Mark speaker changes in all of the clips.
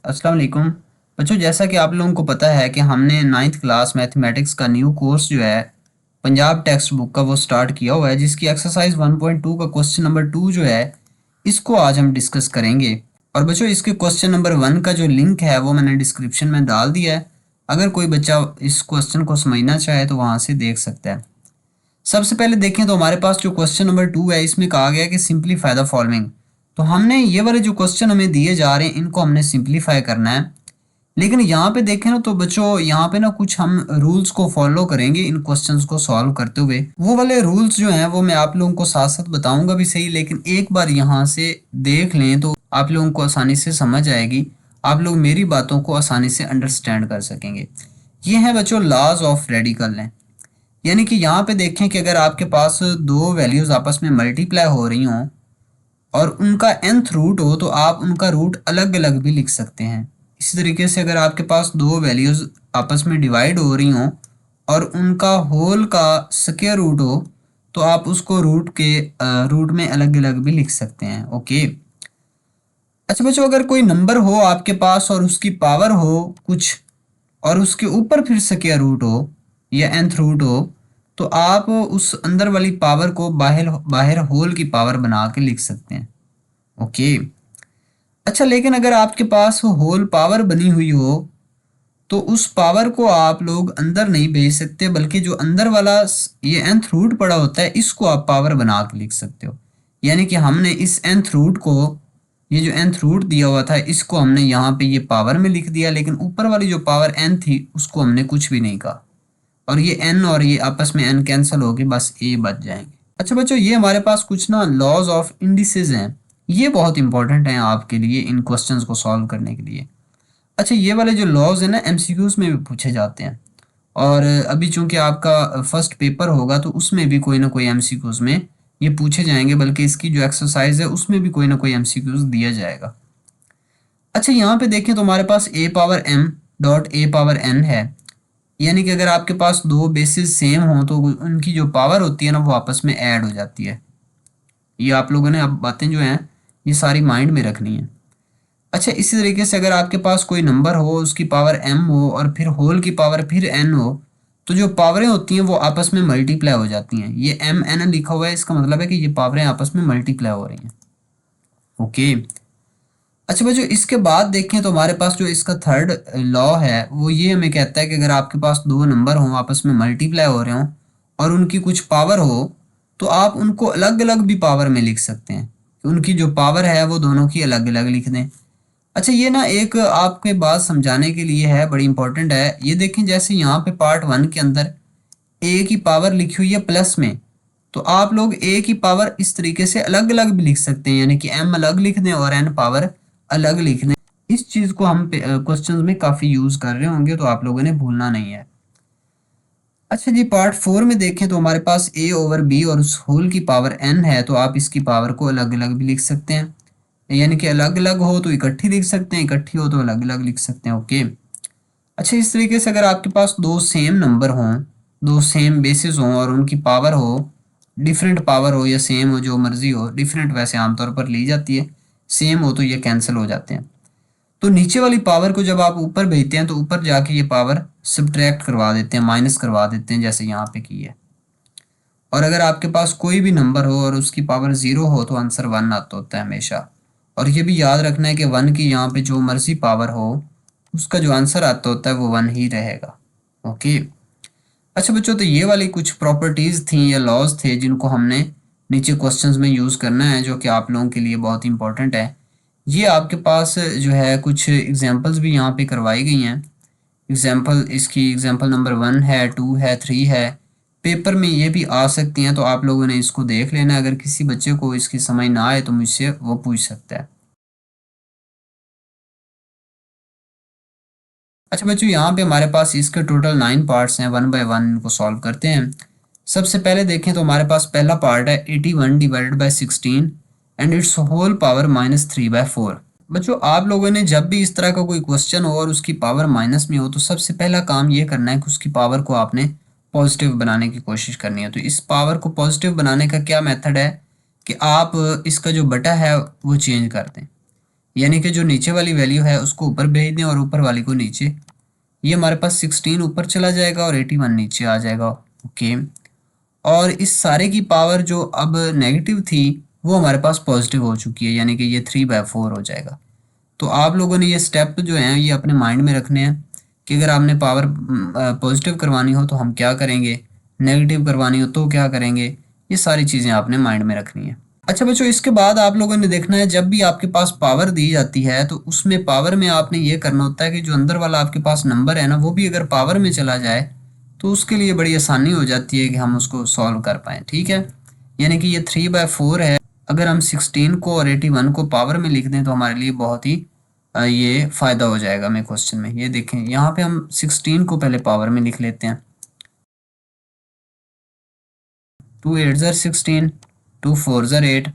Speaker 1: अस्सलाम वालेकुम। बच्चों, जैसा कि आप लोगों को पता है कि हमने नाइन्थ क्लास मैथमेटिक्स का न्यू कोर्स जो है पंजाब टेक्स्ट बुक का वो स्टार्ट किया हुआ है, जिसकी एक्सरसाइज 1.2 का क्वेश्चन नंबर 2 जो है इसको आज हम डिस्कस करेंगे। और बच्चों, इसके क्वेश्चन नंबर 1 का जो लिंक है वो मैंने डिस्क्रिप्शन में डाल दिया है। अगर कोई बच्चा इस क्वेश्चन को समझना चाहे तो वहाँ से देख सकता है। सबसे पहले देखें तो हमारे पास जो क्वेश्चन नंबर 2 है इसमें कहा गया है कि सिंप्लीफाई द फॉलोइंग। तो हमने ये वाले जो क्वेश्चन हमें दिए जा रहे हैं इनको हमने सिंप्लीफाई करना है। लेकिन यहाँ पे देखें ना तो बच्चों, यहाँ पे ना कुछ हम रूल्स को फॉलो करेंगे इन क्वेश्चंस को सॉल्व करते हुए। वो वाले रूल्स जो हैं वो मैं आप लोगों को साथ साथ बताऊंगा भी सही, लेकिन एक बार यहाँ से देख लें तो आप लोगों को आसानी से समझ आएगी। आप लोग मेरी बातों को आसानी से अंडरस्टैंड कर सकेंगे। ये हैं बच्चों लॉज ऑफ रेडिकल हैं। यानी कि यहाँ पे देखें कि अगर आपके पास दो वैल्यूज आपस में मल्टीप्लाई हो रही हों और उनका nth रूट हो तो आप उनका रूट अलग अलग भी लिख सकते हैं। इसी तरीके से अगर आपके पास दो वैल्यूज आपस में डिवाइड हो रही हों और उनका होल का स्क्वायर रूट हो तो आप उसको रूट में अलग अलग भी लिख सकते हैं। ओके। अच्छा बच्चों, अगर कोई नंबर हो आपके पास और उसकी पावर हो कुछ और उसके ऊपर फिर स्क्वायर रूट हो या nth रूट हो तो आप उस अंदर वाली पावर को बाहर बाहर होल की पावर बना के लिख सकते हैं। ओके। अच्छा, लेकिन अगर आपके पास होल पावर बनी हुई हो तो उस पावर को आप लोग अंदर नहीं भेज सकते, बल्कि जो अंदर वाला ये nth रूट पड़ा होता है इसको आप पावर बना के लिख सकते हो। यानी कि हमने इस nth रूट को, ये जो nth रूट दिया हुआ था इसको हमने यहाँ पे ये पावर में लिख दिया, लेकिन ऊपर वाली जो पावर n थी उसको हमने कुछ भी नहीं कहा और ये n और ये आपस में n कैंसिल होके बस a बच जाएंगे। अच्छा बच्चों, ये हमारे पास कुछ ना लॉज ऑफ इंडिसेस हैं। ये बहुत इंपॉर्टेंट हैं आपके लिए इन क्वेश्चंस को सॉल्व करने के लिए। अच्छा, ये वाले जो लॉज हैं ना एमसीक्यूज में भी पूछे जाते हैं और अभी चूंकि आपका फर्स्ट पेपर होगा तो उसमें भी कोई ना कोई एमसीक्यूज में ये पूछे जाएंगे, बल्कि इसकी जो एक्सरसाइज है उसमें भी कोई ना कोई एमसीक्यूज दिया जाएगा। अच्छा, यहाँ पे देखें तो हमारे पास a power m dot a power n है। यानी कि अगर आपके पास दो बेसिस सेम हो तो उनकी जो पावर होती है ना वो आपस में ऐड हो जाती है। ये आप लोगों ने अब बातें जो हैं ये सारी माइंड में रखनी है। अच्छा, इसी तरीके से अगर आपके पास कोई नंबर हो उसकी पावर m हो और फिर होल की पावर फिर n हो तो जो पावरें होती हैं वो आपस में मल्टीप्लाई हो जाती हैं। ये m n लिखा हुआ है, इसका मतलब है कि ये पावरें आपस में मल्टीप्लाई हो रही हैं। ओके। अच्छा बच्चों, इसके बाद देखें तो हमारे पास जो इसका थर्ड लॉ है वो ये हमें कहता है कि अगर आपके पास दो नंबर हों आपस में मल्टीप्लाई हो रहे हों और उनकी कुछ पावर हो तो आप उनको अलग अलग भी पावर में लिख सकते हैं। उनकी जो पावर है वो दोनों की अलग अलग लिख दें। अच्छा, ये ना एक आपके बात समझाने के लिए है, बड़ी इंपॉर्टेंट है। ये देखें जैसे यहाँ पे पार्ट 1 के अंदर ए की पावर लिखी हुई है प्लस में, तो आप लोग ए की पावर इस तरीके से अलग अलग भी लिख सकते हैं, यानी कि एम अलग लिख दें और एन पावर अलग लिख दें। इस चीज को हम क्वेश्चंस में काफी यूज कर रहे होंगे तो आप लोगों ने भूलना नहीं है। अच्छा जी, पार्ट 4 में देखें तो हमारे पास ए ओवर बी और उस होल की पावर एन है, तो आप इसकी पावर को अलग अलग भी लिख सकते हैं। यानी कि अलग अलग हो तो इकट्ठी लिख सकते हैं, इकट्ठी हो तो अलग अलग लिख सकते हैं। ओके। अच्छा, इस तरीके से अगर आपके पास दो सेम नंबर हों, दो सेम बेसिस हों और उनकी पावर हो, डिफरेंट पावर हो या सेम हो, जो मर्जी हो, डिफरेंट वैसे आमतौर पर ली जाती है, सेम हो तो ये कैंसिल हो जाते हैं। तो नीचे वाली पावर को जब आप ऊपर भेजते हैं तो ऊपर जाके ये पावर सब्ट्रैक्ट करवा देते हैं, माइनस करवा देते हैं, जैसे यहाँ पे की है। और अगर आपके पास कोई भी नंबर हो और उसकी पावर ज़ीरो हो तो आंसर 1 आता होता है हमेशा। और ये भी याद रखना है कि 1 की यहाँ पे जो मर्जी पावर हो उसका जो आंसर आता होता है वो 1 ही रहेगा। ओके। अच्छा बच्चों, तो ये वाली कुछ प्रॉपर्टीज थी या लॉज थे जिनको हमने नीचे क्वेश्चंस में यूज करना है, जो कि आप लोगों के लिए बहुत इंपॉर्टेंट है। ये आपके पास जो है कुछ एग्जांपल्स भी यहाँ पे करवाई गई हैं। एग्जांपल, इसकी एग्जांपल नंबर 1 है, 2 है, 3 है। पेपर में ये भी आ सकती हैं तो आप लोगों ने इसको देख लेना है। अगर किसी बच्चे को इसकी समझ ना आए तो मुझसे वो पूछ सकता है। अच्छा बच्चों, यहाँ पे हमारे पास इसके टोटल 9 पार्ट्स हैं, 1 बाय 1 इनको सॉल्व करते हैं। सबसे पहले देखें तो हमारे पास पहला पार्ट है 81 divided by 16 and its whole power -3/4। बच्चों, आप लोगों ने जब भी इस तरह का कोई क्वेश्चन हो और उसकी पावर माइनस में हो तो सबसे पहला काम ये करना है कि उसकी पावर को आपने पॉजिटिव बनाने की कोशिश करनी है। तो इस पावर को पॉजिटिव बनाने का क्या मेथड है कि आप इसका जो बटा है वो चेंज कर दें। यानी कि जो नीचे वाली वैल्यू है उसको ऊपर भेज दें और ऊपर वाली को नीचे। ये हमारे पास 16 ऊपर चला जाएगा और 81 नीचे आ जाएगा। ओके, और इस सारे की पावर जो अब नेगेटिव थी वो हमारे पास पॉजिटिव हो चुकी है, यानी कि ये 3/4 हो जाएगा। तो आप लोगों ने ये स्टेप जो हैं ये अपने माइंड में रखने हैं कि अगर आपने पावर पॉजिटिव करवानी हो तो हम क्या करेंगे, नेगेटिव करवानी हो तो क्या करेंगे। ये सारी चीज़ें आपने माइंड में रखनी है। अच्छा बच्चों, इसके बाद आप लोगों ने देखना है जब भी आपके पास पावर दी जाती है तो उसमें पावर में आपने ये करना होता है कि जो अंदर वाला आपके पास नंबर है ना वो भी अगर पावर में चला जाए तो उसके लिए बड़ी आसानी हो जाती है कि हम उसको सॉल्व कर पाएँ। ठीक है, यानी कि ये 3/4 है। अगर हम 16 को और 81 को पावर में लिख दें तो हमारे लिए बहुत ही ये फ़ायदा हो जाएगा हमें क्वेश्चन में। ये देखें यहाँ पे हम 16 को पहले पावर में लिख लेते हैं। 2 8 ज़र 16, 2 4 ज़र 8,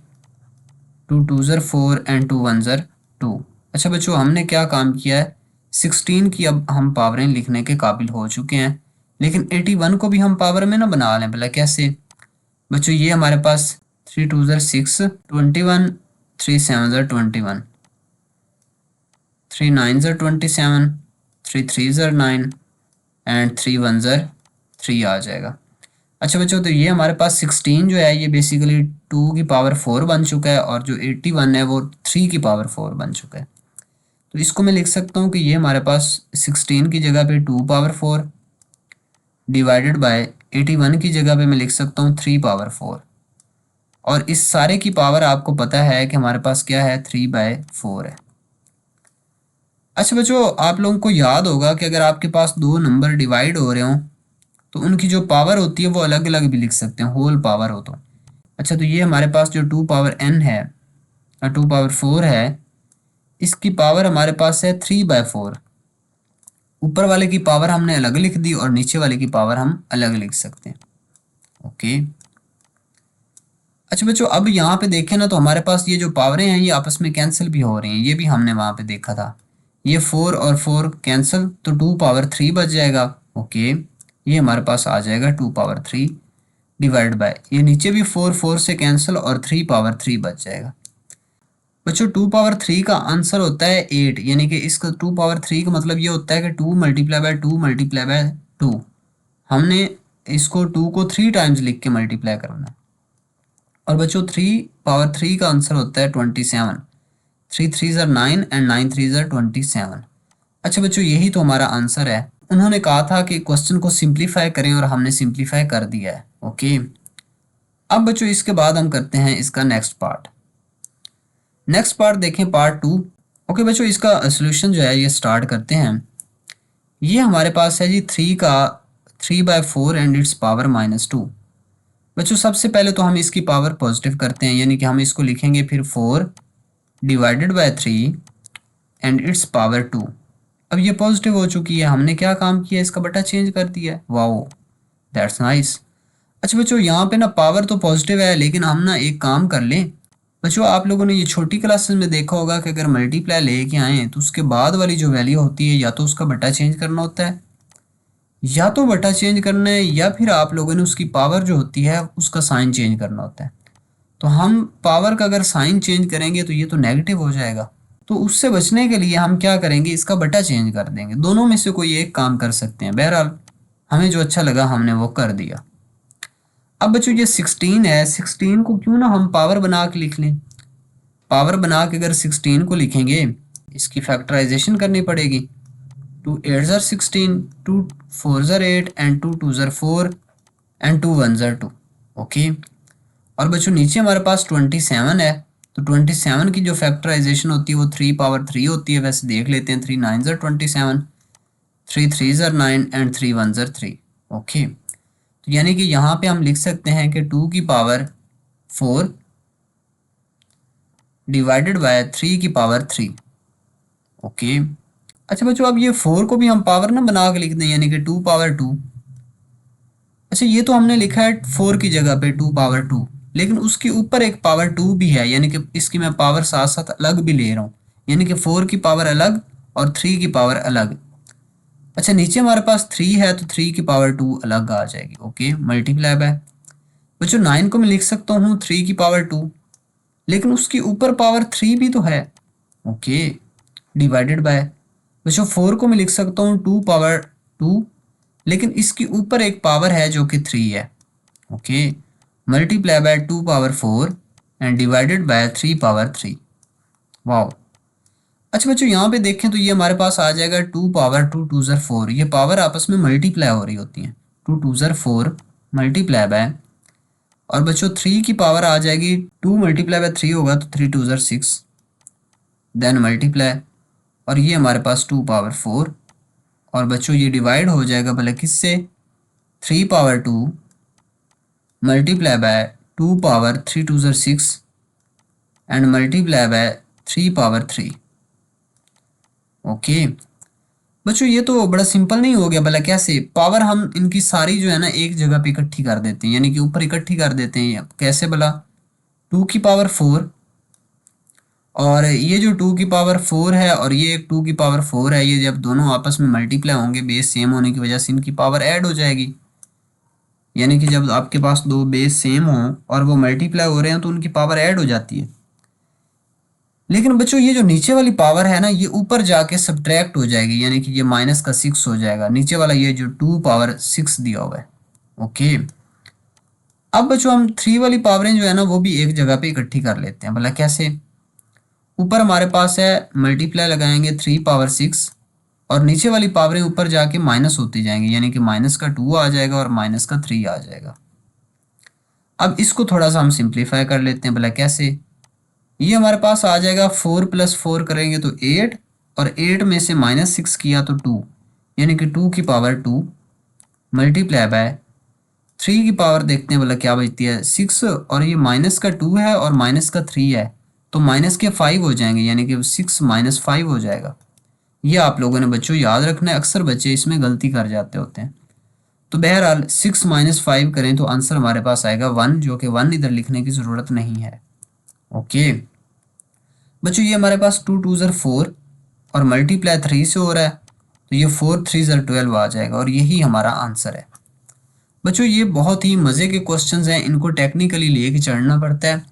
Speaker 1: 2 2 ज़र 4 एंड 2 1 ज़र 2। अच्छा बच्चों, हमने क्या काम किया है, 16 की अब हम पावरें लिखने के काबिल हो चुके हैं, लेकिन 81 को भी हम पावर में ना बना लें। भला कैसे बच्चों, ये हमारे पास 3 2 ज़र 6 21, 3 7 ज़र 21, 3 9 ज़र 27, 3 3 ज़र 9 एंड 3 1 ज़र 3 आ जाएगा। अच्छा बच्चों, तो ये हमारे पास 16 जो है ये बेसिकली 2 की पावर 4 बन चुका है और जो 81 है वो 3 की पावर 4 बन चुका है। तो इसको मैं लिख सकता हूँ कि ये हमारे पास 16 की जगह पे 2 पावर 4 डिवाइडेड बाय 81 की जगह पे मैं लिख सकता हूँ 3 पावर 4। और इस सारे की पावर आपको पता है कि हमारे पास क्या है, 3/4 है। अच्छा बच्चों, आप लोगों को याद होगा कि अगर आपके पास दो नंबर डिवाइड हो रहे हों तो उनकी जो पावर होती है वो अलग अलग भी लिख सकते हैं, होल पावर हो तो। अच्छा, तो ये हमारे पास जो 2 पावर n है, 2 पावर 4 है, इसकी पावर हमारे पास है 3/4। ऊपर वाले की पावर हमने अलग लिख दी और नीचे वाले की पावर हम अलग लिख सकते हैं। ओके। अच्छा बच्चों, अब यहाँ पे देखें ना तो हमारे पास ये जो पावरें हैं ये आपस में कैंसिल भी हो रही हैं, ये भी हमने वहाँ पे देखा था। ये 4 और 4 कैंसिल तो 2 पावर 3 बच जाएगा। ओके, ये हमारे पास आ जाएगा 2 पावर 3 डिवाइड बाय, ये नीचे भी 4 4 से कैंसिल और 3 पावर 3 बच जाएगा। बच्चों 2 पावर 3 का आंसर होता है 8, यानी कि इसका 2 पावर 3 का मतलब ये होता है कि 2 मल्टीप्लाई बाय 2 मल्टीप्लाई बाय 2। हमने इसको 2 को 3 टाइम्स लिख के मल्टीप्लाई करना है। और बच्चों 3 पावर 3 का आंसर होता है 27। 3 3 ज़र 9 एंड 9 3 ज़र 27। अच्छा बच्चों, यही तो हमारा आंसर है। उन्होंने कहा था कि क्वेश्चन को सिंप्लीफाई करें और हमने सिंप्लीफाई कर दिया है। ओके, अब बच्चों इसके बाद हम करते हैं इसका नेक्स्ट पार्ट। नेक्स्ट पार्ट देखें, पार्ट 2। ओके बच्चों, इसका सोल्यूशन जो है ये स्टार्ट करते हैं। ये हमारे पास है जी 3 का 3/4 एंड इट्स पावर -2। बच्चों सबसे पहले तो हम इसकी पावर पॉजिटिव करते हैं, यानी कि हम इसको लिखेंगे फिर 4 divided by 3 and it's power 2। अब ये पॉजिटिव हो चुकी है, हमने क्या काम किया, इसका बटा चेंज कर दिया है। Wow, that's nice. अच्छा बच्चों, यहाँ पे ना पावर तो पॉजिटिव है, लेकिन हम ना एक काम कर लें। बच्चों आप लोगों ने ये छोटी क्लासेस में देखा होगा कि अगर मल्टीप्लाई लेके आए तो उसके बाद वाली जो वैल्यू होती है या तो उसका बटा चेंज करना होता है, या तो बटा चेंज करना है, या फिर आप लोगों ने उसकी पावर जो होती है उसका साइन चेंज करना होता है। तो हम पावर का अगर साइन चेंज करेंगे तो ये तो नेगेटिव हो जाएगा। तो उससे बचने के लिए हम क्या करेंगे, इसका बटा चेंज कर देंगे। दोनों में से कोई एक काम कर सकते हैं। बहरहाल हमें जो अच्छा लगा हमने वो कर दिया। अब बच्चों ये 16 है, 16 को क्यों ना हम पावर बना के लिख लें। पावर बना के अगर 16 को लिखेंगे, इसकी फैक्टराइजेशन करनी पड़ेगी। 2 8 ज़र 16, 2 4 ज़र 8 एंड 2 2 ज़र 4 एंड 2 1 ज़र 2। ओके, और बच्चों नीचे हमारे पास 27 है, तो 27 की जो फैक्टराइजेशन होती है वो 3 पावर 3 होती है। वैसे देख लेते हैं, 3 9 ज़र 27, 3 3 ज़र 9 एंड 3 1 ज़र 3। ओके, तो यानी कि यहाँ पे हम लिख सकते हैं कि 2 की पावर 4 डिवाइडेड बाय 3 की पावर 3। ओके, अच्छा बच्चों अब ये 4 को भी हम पावर ना बना के लिख दें, यानी कि 2 पावर 2। अच्छा, ये तो हमने लिखा है 4 की जगह पे 2 पावर 2, लेकिन उसके ऊपर एक पावर 2 भी है, यानी कि इसकी मैं पावर साथ साथ अलग भी ले रहा हूँ, यानी कि 4 की पावर अलग और 3 की पावर अलग। अच्छा, नीचे हमारे पास 3 है तो 3 की पावर 2 अलग आ जाएगी। ओके, मल्टीप्लाई बाय, बच्चों 9 को मैं लिख सकता हूँ 3 की पावर 2, लेकिन उसके ऊपर पावर 3 भी तो है। ओके, डिवाइडेड बाय, बच्चों 4 को मैं लिख सकता हूँ 2 पावर 2, लेकिन इसके ऊपर एक पावर है जो कि 3 है। Okay, multiply by 2 power 4 and divided by 3 power 3। Wow. अच्छा बच्चों यहाँ पे देखें तो ये हमारे पास आ जाएगा 2 पावर 2 टू ज़र 4, ये पावर आपस में मल्टीप्लाई हो रही होती हैं। 2 टू ज़र 4 मल्टीप्लाई बाय, और बच्चों 3 की पावर आ जाएगी, 2 मल्टीप्लाई बाय 3 होगा तो 3 टू ज़र 6, देन मल्टीप्लाई, और ये हमारे पास 2 पावर 4, और बच्चों ये डिवाइड हो जाएगा भले किससे, 3 पावर 2 मल्टीप्लाई बाय 2 पावर 3 टू ज़र 6 and multiply by 3 power 3। Okay बच्चों ये तो बड़ा सिंपल नहीं हो गया, भला कैसे पावर हम इनकी सारी जो है ना एक जगह पे इकट्ठी कर देते हैं, यानी कि ऊपर इकट्ठी कर देते हैं। कैसे भला, 2 की पावर 4, और ये जो 2 की पावर 4 है और ये एक 2 की पावर 4 है, ये जब दोनों आपस में मल्टीप्लाई होंगे बेस सेम होने की वजह से इनकी पावर ऐड हो जाएगी। यानी कि जब आपके पास दो बेस सेम हों और वो मल्टीप्लाई हो रहे हैं तो उनकी पावर ऐड हो जाती है। लेकिन बच्चों ये जो नीचे वाली पावर है ना, ये ऊपर जाके सब्ट्रैक्ट हो जाएगी, यानी कि ये माइनस का 6 हो जाएगा नीचे वाला, ये जो 2 पावर 6 दिया हुआ है। ओके, अब बच्चों हम 3 वाली पावरें जो है ना वो भी एक जगह पे इकट्ठी कर लेते हैं। भला कैसे, ऊपर हमारे पास है मल्टीप्लाई लगाएंगे 3 पावर 6, और नीचे वाली पावरें ऊपर जाके माइनस होती जाएंगी, यानी कि माइनस का 2 आ जाएगा और माइनस का 3 आ जाएगा। अब इसको थोड़ा सा हम सिंप्लीफाई कर लेते हैं। भला कैसे, ये हमारे पास आ जाएगा 4 प्लस 4 करेंगे तो 8, और 8 में से माइनस 6 किया तो 2, यानी कि 2 की पावर 2 मल्टीप्लाई बाय 3 की पावर देखते हैं भला क्या बचती है 6, और ये माइनस का 2 है और माइनस का 3 है तो माइनस के 5 हो जाएंगे, यानी कि 6 माइनस 5 हो जाएगा। ये आप लोगों ने बच्चों याद रखना है, अक्सर बच्चे इसमें गलती कर जाते होते हैं। तो बहरहाल 6 माइनस 5 करें तो आंसर हमारे पास आएगा 1, जो कि 1 इधर लिखने की ज़रूरत नहीं है। ओके बच्चों ये हमारे पास 2 टू ज़र 4 और मल्टीप्लाई 3 से हो रहा है, तो ये 4 3 ज़र 12 आ जाएगा, और यही हमारा आंसर है। बच्चों ये बहुत ही मज़े के क्वेश्चंस हैं, इनको टेक्निकली लेके चढ़ना पड़ता है।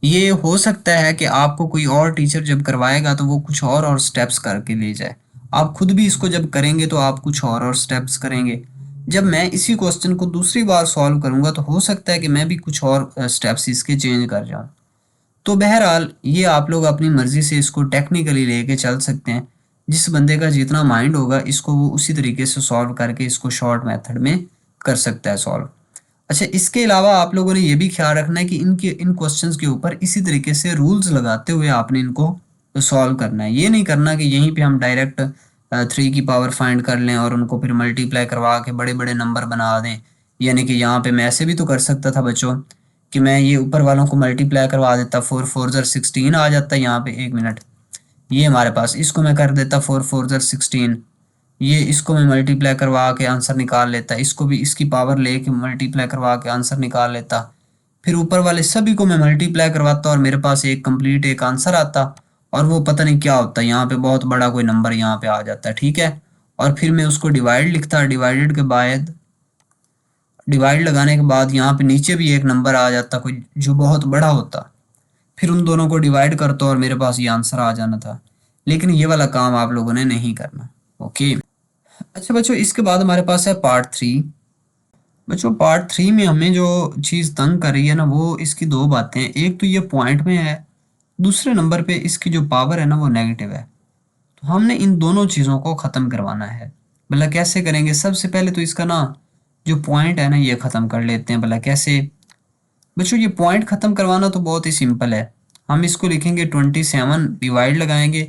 Speaker 1: ये हो सकता है कि आपको कोई और टीचर जब करवाएगा तो वो कुछ और स्टेप्स करके ले जाए, आप खुद भी इसको जब करेंगे तो आप कुछ और स्टेप्स करेंगे। जब मैं इसी क्वेश्चन को दूसरी बार सॉल्व करूंगा तो हो सकता है कि मैं भी कुछ और स्टेप्स इसके चेंज कर जाऊं। तो बहरहाल ये आप लोग अपनी मर्ज़ी से इसको टेक्निकली लेके चल सकते हैं। जिस बंदे का जितना माइंड होगा इसको वो उसी तरीके से सॉल्व करके इसको शॉर्ट मेथड में कर सकता है सॉल्व। अच्छा इसके अलावा आप लोगों ने ये भी ख्याल रखना है कि इन क्वेश्चंस के ऊपर इसी तरीके से रूल्स लगाते हुए आपने इनको सॉल्व करना है। ये नहीं करना कि यहीं पे हम डायरेक्ट 3 की पावर फाइंड कर लें और उनको फिर मल्टीप्लाई करवा के बड़े बड़े नंबर बना दें। यानी कि यहाँ पे मैं ऐसे भी तो कर सकता था बच्चों कि मैं ये ऊपर वालों को मल्टीप्लाई करवा देता, 4 4 ज़र 16 आ जाता यहाँ पे। एक मिनट, ये हमारे पास इसको मैं कर देता 4 4 ज़र 16, ये इसको मैं मल्टीप्लाई करवा के आंसर निकाल लेता, इसको भी इसकी पावर लेके मल्टीप्लाई करवा के आंसर निकाल लेता, फिर ऊपर वाले सभी को मैं मल्टीप्लाई करवाता और मेरे पास एक कंप्लीट एक आंसर आता, और वो पता नहीं क्या होता यहाँ पे बहुत बड़ा कोई नंबर यहाँ पे आ जाता है, ठीक है। और फिर मैं उसको डिवाइड लिखता, डिवाइडेड के बाद डिवाइड लगाने के बाद यहाँ पे नीचे भी एक नंबर आ जाता कोई जो बहुत बड़ा होता, फिर उन दोनों को डिवाइड करता और मेरे पास ये आंसर आ जाना था। लेकिन ये वाला काम आप लोगों ने नहीं करना। ओके अच्छा बच्चों इसके बाद हमारे पास है पार्ट 3। बच्चों पार्ट 3 में हमें जो चीज़ तंग कर रही है ना वो इसकी दो बातें हैं। एक तो ये पॉइंट में है, दूसरे नंबर पे इसकी जो पावर है ना वो नेगेटिव है। तो हमने इन दोनों चीज़ों को ख़त्म करवाना है। भला कैसे करेंगे, सबसे पहले तो इसका ना जो पॉइंट है ना ये ख़त्म कर लेते हैं। भला कैसे बच्चों, ये पॉइंट ख़त्म करवाना तो बहुत ही सिंपल है। हम इसको लिखेंगे 27, डिवाइड लगाएंगे,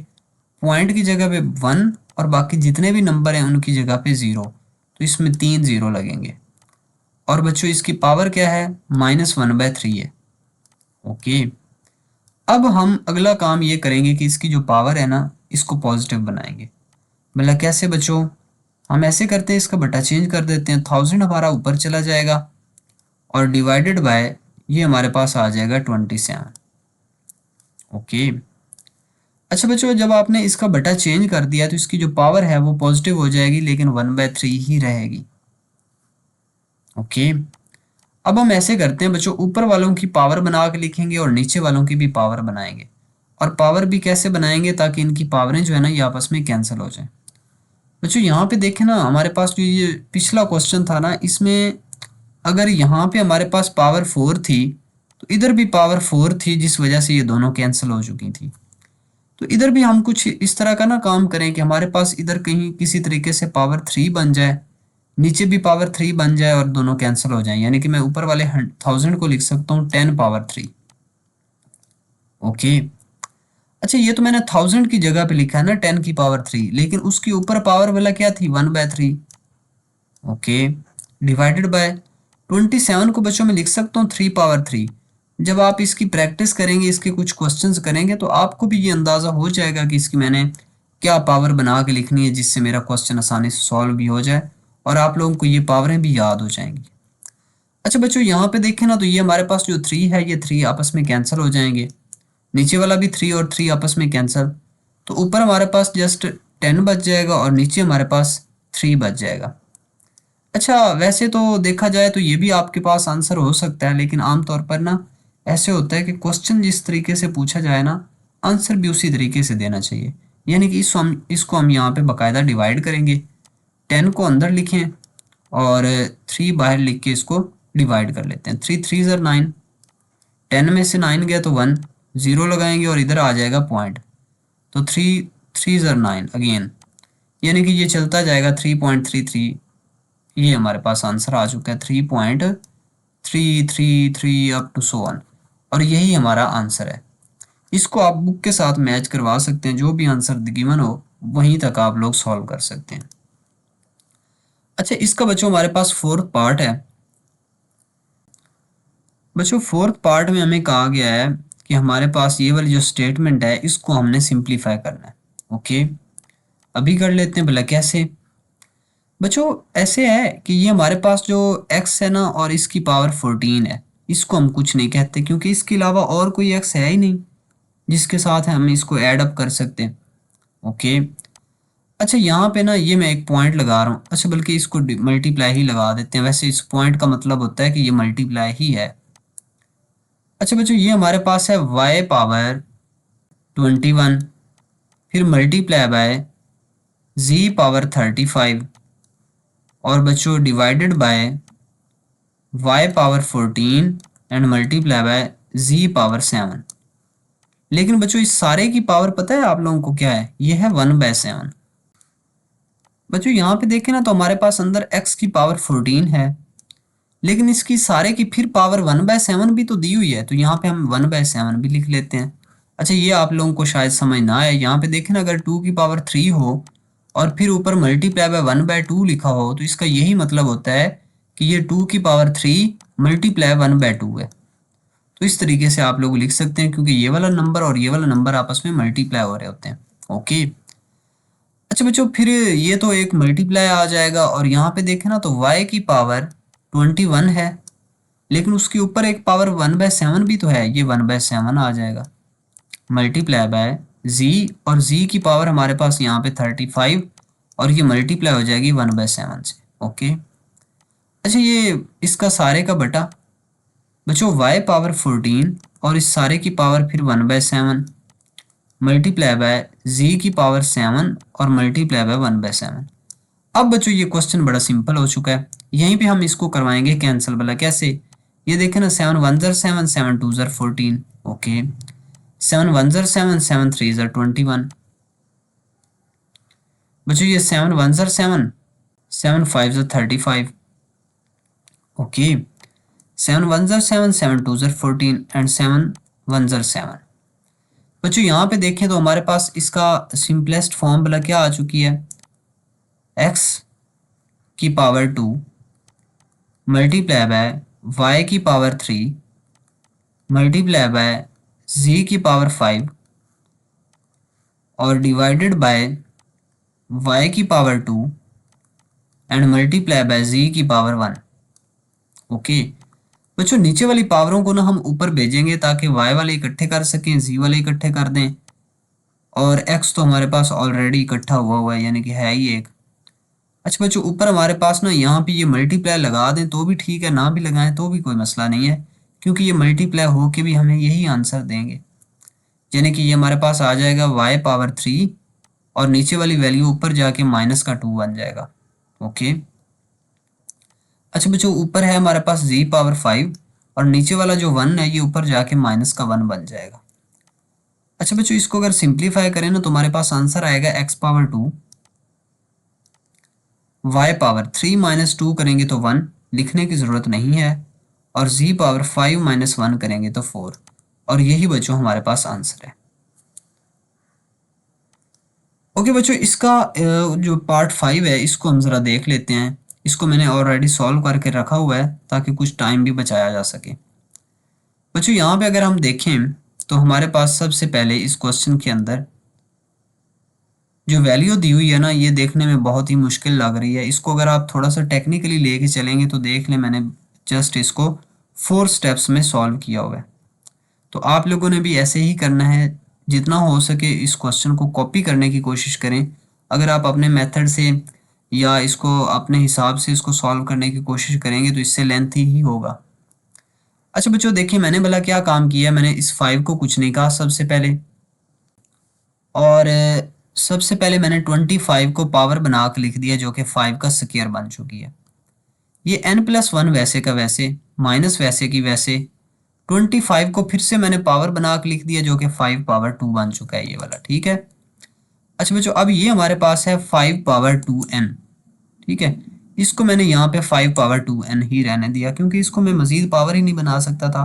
Speaker 1: पॉइंट की जगह पे 1 और बाकी जितने भी नंबर हैं उनकी जगह पे 0, तो इसमें 3 0 लगेंगे। और बच्चों इसकी पावर क्या है, -1/3 है। ओके अब हम अगला काम ये करेंगे कि इसकी जो पावर है ना इसको पॉजिटिव बनाएंगे। मतलब कैसे बच्चों, हम ऐसे करते हैं इसका बटा चेंज कर देते हैं, 1000 हमारा ऊपर चला जाएगा और डिवाइडेड बाय ये हमारे पास आ जाएगा 27। ओके अच्छा बच्चों जब आपने इसका बटा चेंज कर दिया तो इसकी जो पावर है वो पॉजिटिव हो जाएगी लेकिन 1/3 ही रहेगी। ओके अब हम ऐसे करते हैं बच्चों, ऊपर वालों की पावर बना के लिखेंगे और नीचे वालों की भी पावर बनाएंगे और पावर भी कैसे बनाएंगे ताकि इनकी पावरें जो है ना ये आपस में कैंसिल हो जाए। बच्चों यहाँ पे देखें ना, हमारे पास जो ये पिछला क्वेश्चन था ना, इसमें अगर यहाँ पे हमारे पास पावर 4 थी तो इधर भी पावर 4 थी, जिस वजह से ये दोनों कैंसिल हो चुकी थी। तो इधर भी हम कुछ इस तरह का ना काम करें कि हमारे पास इधर कहीं किसी तरीके से पावर 3 बन जाए, नीचे भी पावर 3 बन जाए और दोनों कैंसिल हो जाए, यानी कि मैं ऊपर वाले 1000 को लिख सकता हूँ 10 पावर 3। ओके। अच्छा, ये तो मैंने 1000 की जगह पे लिखा है ना 10 की पावर 3, लेकिन उसके ऊपर पावर वाला क्या थी 1/3। ओके, डिवाइडेड बाय 27 को बच्चों में लिख सकता हूँ 3 पावर 3। जब आप इसकी प्रैक्टिस करेंगे, इसके कुछ क्वेश्चंस करेंगे, तो आपको भी ये अंदाज़ा हो जाएगा कि इसकी मैंने क्या पावर बना के लिखनी है जिससे मेरा क्वेश्चन आसानी से सॉल्व भी हो जाए और आप लोगों को ये पावरें भी याद हो जाएंगी। अच्छा बच्चों, यहाँ पे देखें ना, तो ये हमारे पास जो 3 है, ये 3 आपस में कैंसिल हो जाएंगे, नीचे वाला भी 3 और 3 आपस में कैंसिल, तो ऊपर हमारे पास जस्ट 10 बच जाएगा और नीचे हमारे पास 3 बच जाएगा। अच्छा, वैसे तो देखा जाए तो ये भी आपके पास आंसर हो सकता है, लेकिन आमतौर पर ना ऐसे होता है कि क्वेश्चन जिस तरीके से पूछा जाए ना, आंसर भी उसी तरीके से देना चाहिए। यानी कि इसको हम यहाँ पे बाकायदा डिवाइड करेंगे, 10 को अंदर लिखें और 3 बाहर लिख के इसको डिवाइड कर लेते हैं। 3 3 ज़र 9, 10 में से 9 गया तो 1, 0 लगाएंगे और इधर आ जाएगा पॉइंट, तो 3 3 ज़र 9 अगेन, यानी कि ये चलता जाएगा 3.33। ये हमारे पास आंसर आ चुका है 3.333 अप टू सो ऑन, और यही हमारा आंसर है। इसको आप बुक के साथ मैच करवा सकते हैं, जो भी आंसर गिवन हो वहीं तक आप लोग सॉल्व कर सकते हैं। अच्छा, इसका बच्चों हमारे पास फोर्थ पार्ट है। बच्चों फोर्थ पार्ट में हमें कहा गया है कि हमारे पास ये वाली जो स्टेटमेंट है इसको हमने सिंप्लीफाई करना है। ओके, अभी कर लेते हैं, भला कैसे। बच्चों ऐसे है कि ये हमारे पास जो x है ना और इसकी पावर 14 है, इसको हम कुछ नहीं कहते क्योंकि इसके अलावा और कोई x है ही नहीं जिसके साथ हम इसको ऐड अप कर सकते हैं। ओके। अच्छा, यहाँ पे ना ये मैं एक पॉइंट लगा रहा हूँ, अच्छा बल्कि इसको मल्टीप्लाई ही लगा देते हैं, वैसे इस पॉइंट का मतलब होता है कि ये मल्टीप्लाई ही है। अच्छा बच्चों, ये हमारे पास है y पावर 21, फिर मल्टीप्लाई बाय z पावर 35, और बच्चों divided by y power 14 and multiply bye z power 7। लेकिन बच्चों इस सारे की पावर पता है आप लोगों को क्या है, ये है 1/7। बच्चों यहाँ पे देखें ना, तो हमारे पास अंदर x की पावर 14 है, लेकिन इसकी सारे की फिर पावर 1/7 भी तो दी हुई है, तो यहाँ पे हम 1/7 भी लिख लेते हैं। अच्छा, ये आप लोगों को शायद समझ ना आए, यहाँ पे देखें ना, अगर 2 की पावर 3 हो और फिर ऊपर मल्टीप्लाई बाय 1/2 लिखा हो, तो इसका यही मतलब होता है कि ये 2 की पावर 3 मल्टीप्लाई 1/2 है। तो इस तरीके से आप लोग लिख सकते हैं, क्योंकि ये वाला नंबर और ये वाला नंबर आपस में मल्टीप्लाई हो रहे होते हैं। ओके। अच्छा बच्चों, फिर ये तो एक मल्टीप्लाई आ जाएगा, और यहाँ पे देखें ना, तो y की पावर 21 है, लेकिन उसके ऊपर एक पावर 1/7 भी तो है, ये 1/7 आ जाएगा, मल्टीप्लाई बाय z, और z की पावर हमारे पास यहाँ पे 35, और ये मल्टीप्लाई हो जाएगी 1/7 से। ओके। अच्छा, ये इसका सारे का बटा बच्चों y पावर 14 और इस सारे की पावर फिर 1/7 मल्टीप्लाई बाय z की पावर 7 और मल्टीप्लाई बाय 1/7। अब बच्चों ये क्वेश्चन बड़ा सिंपल हो चुका है, यहीं पे हम इसको करवाएंगे कैंसिल वाला। कैसे, ये देखें ना, 7 1 ज़र 7, 7 2 ज़र 14। ओके, 7 1 ज़र 7, 7 3 ज़र 21। बच्चों ये 7 1 ज़र 7, 7 5 ज़र 35। ओके, 7 1 ज़र 7, 7 2 ज़र 14 एंड 7 1 ज़र 7। बच्चों यहाँ पे देखें तो हमारे पास इसका सिंपलेस्ट फॉर्म वाला क्या आ चुकी है, x की पावर 2 मल्टीप्लाई बाय y की पावर 3 मल्टीप्लाई बाय z की पावर 5 और डिवाइडेड बाय y की power 2 and multiply bye z की पावर 1। ओके बच्चों, नीचे वाली पावरों को ना हम ऊपर भेजेंगे ताकि y वाले इकट्ठे कर सकें, z वाले इकट्ठे कर दें, और x तो हमारे पास ऑलरेडी इकट्ठा हुआ है, यानी कि है ही एक। अच्छा बच्चों, ऊपर हमारे पास ना यहाँ पे ये मल्टीप्लाई लगा दें तो भी ठीक है, ना भी लगाएं तो भी कोई मसला नहीं है, क्योंकि ये मल्टीप्लाई हो के भी हमें यही आंसर देंगे। यानी कि ये हमारे पास आ जाएगा y पावर 3 और नीचे वाली वैल्यू ऊपर जाके माइनस का 2 बन जाएगा। ओके, अच्छा बच्चों ऊपर है हमारे पास z पावर 5 और नीचे वाला जो 1 है ये ऊपर जाके माइनस का 1 बन जाएगा। अच्छा बच्चों इसको अगर सिंप्लीफाई करें ना तो हमारे पास आंसर आएगा x power 2, y power 3 minus 2 करेंगे तो 1, लिखने की ज़रूरत नहीं है, और z पावर 5 माइनस 1 करेंगे तो 4, और यही बच्चों हमारे पास आंसर है। ओके बच्चों इसका जो पार्ट 5 है इसको हम ज़रा देख लेते हैं। इसको मैंने ऑलरेडी सॉल्व करके रखा हुआ है ताकि कुछ टाइम भी बचाया जा सके। बच्चों यहाँ पे अगर हम देखें तो हमारे पास सबसे पहले इस क्वेश्चन के अंदर जो वैल्यू दी हुई है ना ये देखने में बहुत ही मुश्किल लग रही है। इसको अगर आप थोड़ा सा टेक्निकली लेके चलेंगे तो देख लें, मैंने जस्ट इसको 4 स्टेप्स में सॉल्व किया हुआ है। तो आप लोगों ने भी ऐसे ही करना है, जितना हो सके इस क्वेश्चन को कॉपी करने की कोशिश करें। अगर आप अपने मेथड से या इसको अपने हिसाब से इसको सॉल्व करने की कोशिश करेंगे तो इससे लेंथी ही होगा। अच्छा बच्चों देखिए मैंने भला क्या काम किया, मैंने इस 5 को कुछ नहीं कहा सबसे पहले, और सबसे पहले मैंने 25 को पावर बना के लिख दिया जो कि 5 का स्क्वायर बन चुकी है। ये n+1 वैसे का वैसे माइनस वैसे की वैसे 25 को फिर से मैंने पावर बना के लिख दिया जो कि 5 पावर 2 बन चुका है ये वाला, ठीक है। अच्छा बच्चों अब ये हमारे पास है 5 पावर 2n, ठीक है। इसको मैंने यहाँ पे 5 पावर 2n ही रहने दिया क्योंकि इसको मैं मजीद पावर ही नहीं बना सकता था।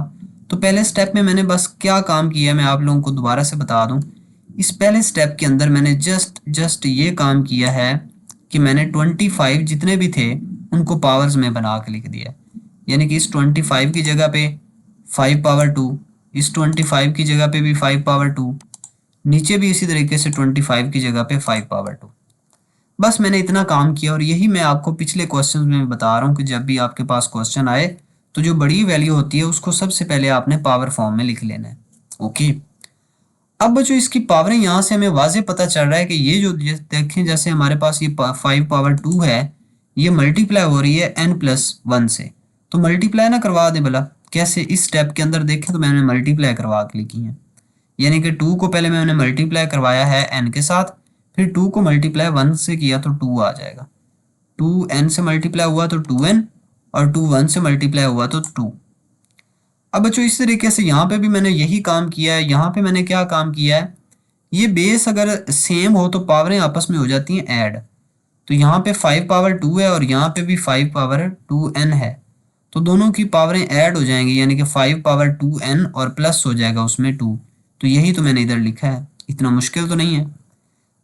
Speaker 1: तो पहले स्टेप में मैंने बस क्या काम किया मैं आप लोगों को दोबारा से बता दूं। इस पहले स्टेप के अंदर मैंने जस्ट ये काम किया है कि मैंने 25 जितने भी थे उनको पावर्स में बना के लिख दिया, यानी कि इस 25 की जगह पे 5 पावर 2, इस 25 की जगह पे भी 5 पावर 2, नीचे भी इसी तरीके से 25 की जगह पे 5 पावर 2। बस मैंने इतना काम किया और यही मैं आपको पिछले क्वेश्चन में बता रहा हूँ कि जब भी आपके पास क्वेश्चन आए तो जो बड़ी वैल्यू होती है उसको सबसे पहले आपने पावर फॉर्म में लिख लेना है। ओके, अब बच्चों इसकी पावरें यहाँ से हमें वाजे पता चल रहा है कि ये जो देखें जैसे हमारे पास ये 5 पावर 2 है ये मल्टीप्लाई हो रही है n+1 से, तो मल्टीप्लाई ना करवा दें भला। कैसे, इस स्टेप के अंदर देखें तो मैंने मल्टीप्लाई करवा के लिखी है, यानी कि 2 को पहले मैंने मल्टीप्लाई करवाया है n के साथ, फिर 2 को मल्टीप्लाई 1 से किया तो 2 आ जाएगा, 2n से मल्टीप्लाई हुआ तो 2n, और 2 1 से मल्टीप्लाई हुआ तो 2। अब बच्चों इस तरीके से यहाँ पे भी मैंने यही काम किया है। यहाँ पे मैंने क्या काम किया है, ये बेस अगर सेम हो तो पावरें आपस में हो जाती हैं ऐड। तो यहाँ पे 5 पावर 2 है और यहाँ पे भी 5 पावर 2n है, तो दोनों की पावरें ऐड हो जाएंगी, यानी कि 5 पावर 2n और प्लस हो जाएगा उसमें 2। तो यही तो मैंने इधर लिखा है, इतना मुश्किल तो नहीं है।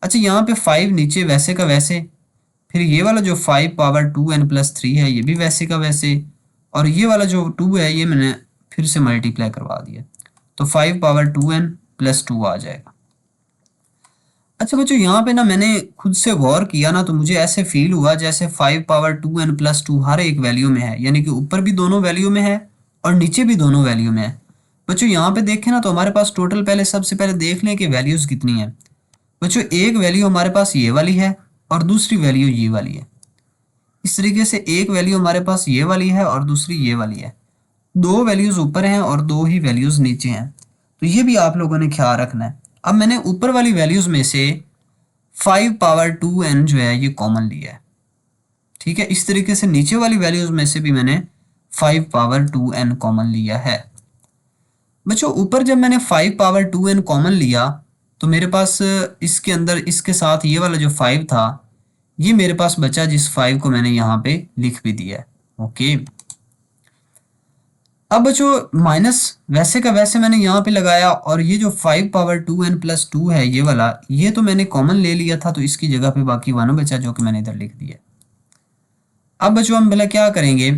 Speaker 1: अच्छा यहाँ पे 5 नीचे वैसे का वैसे, फिर ये वाला जो 5 पावर 2n+3 है ये भी वैसे का वैसे, और ये वाला जो 2 है ये मैंने फिर से मल्टीप्लाई करवा दिया, तो 5 पावर 2n+2 आ जाएगा। अच्छा बच्चों यहाँ पे ना मैंने खुद से गौर किया ना तो मुझे ऐसे फील हुआ जैसे 5 पावर 2n+2 हर एक वैल्यू में है, यानी कि ऊपर भी दोनों वैल्यू में है और नीचे भी दोनों वैल्यू में है। बच्चों यहाँ पे देखें ना तो हमारे पास टोटल पहले सबसे पहले देख लें कि वैल्यूज़ कितनी है। बच्चों एक वैल्यू हमारे पास ये वाली है और दूसरी वैल्यू ये वाली है। इस तरीके से एक वैल्यू हमारे पास ये वाली है और दूसरी ये वाली है, दो वैल्यूज ऊपर हैं और दो ही वैल्यूज नीचे हैं, तो ये भी आप लोगों ने ख्याल रखना है। अब मैंने ऊपर वाली वैल्यूज में से 5 पावर 2n जो है ये कॉमन लिया है, ठीक है। इस तरीके से नीचे वाली वैल्यूज में से भी मैंने 5 पावर 2n कॉमन लिया है। बच्चों ऊपर जब मैंने 5 पावर 2n कॉमन लिया तो मेरे पास इसके अंदर इसके साथ ये वाला जो 5 था ये मेरे पास बचा, जिस 5 को मैंने यहाँ पे लिख भी दिया है। ओके, अब बच्चों माइनस वैसे का वैसे मैंने यहाँ पे लगाया और ये जो 5 पावर 2n+2 है ये वाला ये तो मैंने कॉमन ले लिया था, तो इसकी जगह पे बाकी 1 बचा जो कि मैंने इधर लिख दिया। अब बच्चों हम भला क्या करेंगे,